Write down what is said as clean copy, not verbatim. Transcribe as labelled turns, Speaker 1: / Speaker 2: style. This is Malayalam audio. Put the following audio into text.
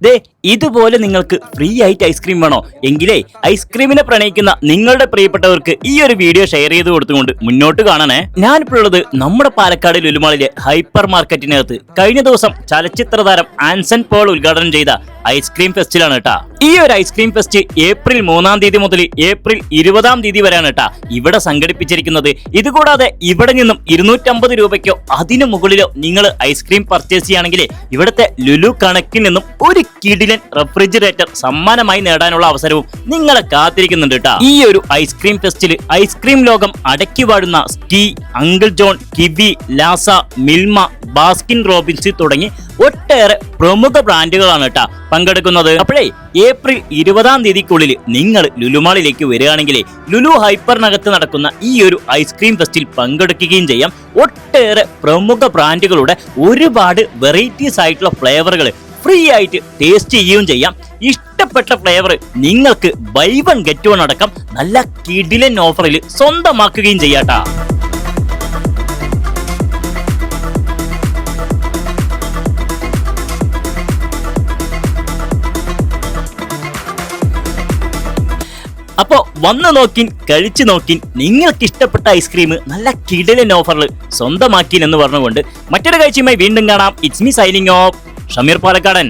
Speaker 1: ദേ ഇതുപോലെ നിങ്ങൾക്ക് ഫ്രീ ആയിട്ട് ഐസ്ക്രീം വേണോ എങ്കിലേ ഐസ്ക്രീമിനെ പ്രണയിക്കുന്ന നിങ്ങളുടെ പ്രിയപ്പെട്ടവർക്ക് ഈ ഒരു വീഡിയോ ഷെയർ ചെയ്ത് കൊടുത്തുകൊണ്ട് മുന്നോട്ട് കാണണേ. ഞാനിപ്പോൾ ഉള്ളത് നമ്മുടെ പാലക്കാട് ലുലുമാളിലെ ഹൈപ്പർ മാർക്കറ്റിനകത്ത് കഴിഞ്ഞ ദിവസം ചലച്ചിത്ര താരം ആൻസൺ പോൾ ഉദ്ഘാടനം ചെയ്ത ഐസ്ക്രീം ഫെസ്റ്റിലാണ് കേട്ടാ. ഈ ഒരു ഐസ്ക്രീം ഫെസ്റ്റ് ഏപ്രിൽ 3-ാം തീയതി മുതൽ ഏപ്രിൽ 20-ാം തീയതി വരെയാണ് കേട്ടാ ഇവിടെ സംഘടിപ്പിച്ചിരിക്കുന്നത്. ഇതുകൂടാതെ ഇവിടെ നിന്നും 250 രൂപയ്ക്കോ അതിനു മുകളിലോ നിങ്ങൾ ഐസ്ക്രീം പർച്ചേസ് ചെയ്യുകയാണെങ്കിൽ ഇവിടുത്തെ ലുലു കണക്കിൽ നിന്നും ഒരു കിടിലൻ റെഫ്രിജറേറ്റർ സമ്മാനമായി നേടാനുള്ള അവസരവും നിങ്ങളെ കാത്തിരിക്കുന്നുണ്ട് കേട്ടാ. ഈ ഒരു ഐസ്ക്രീം ഫെസ്റ്റിൽ ഐസ്ക്രീം ലോകം അടക്കി വാഴുന്ന സ്റ്റീ, uncle John, Kiwi, Lazza, Milma, Baskin Robbins തുടങ്ങി ഒട്ടേറെ പ്രമുഖ ബ്രാൻഡുകളാണ് കേട്ടാ പങ്കെടുക്കുന്നത്. അപ്പോഴേ ഏപ്രിൽ 20-ാം തീയതിക്കുള്ളിൽ നിങ്ങൾ ലുലുമാളിലേക്ക് വരികയാണെങ്കിൽ ലുലു ഹൈപ്പറിനകത്ത് നടക്കുന്ന ഈ ഒരു ഐസ്ക്രീം ഫെസ്റ്റിൽ പങ്കെടുക്കുകയും ചെയ്യാം. ഒട്ടേറെ പ്രമുഖ ബ്രാൻഡുകളുടെ ഒരുപാട് വെറൈറ്റീസ് ആയിട്ടുള്ള ഫ്ലേവറുകൾ ഫ്രീ ആയിട്ട് ടേസ്റ്റ് ചെയ്യുകയും ചെയ്യാം. ഇഷ്ടപ്പെട്ട ഫ്ലേവർ നിങ്ങൾക്ക് ബൈ വൺ ഗെറ്റ് വൺ അടക്കം നല്ല കിടിലൻ ഓഫറിൽ സ്വന്തമാക്കുകയും ചെയ്യാട്ടാ. അപ്പോ വന്നു നോക്കിൻ, കഴിച്ചു നോക്കിൻ, നിങ്ങൾക്ക് ഇഷ്ടപ്പെട്ട ഐസ്ക്രീം നല്ല കിടിലൻ ഓഫറിൽ സ്വന്തമാക്കിൻ എന്ന് പറഞ്ഞുകൊണ്ട് മറ്റൊരു കാഴ്ചയുമായി വീണ്ടും കാണാം. It's me signing off Shameer പാലക്കാടൻ.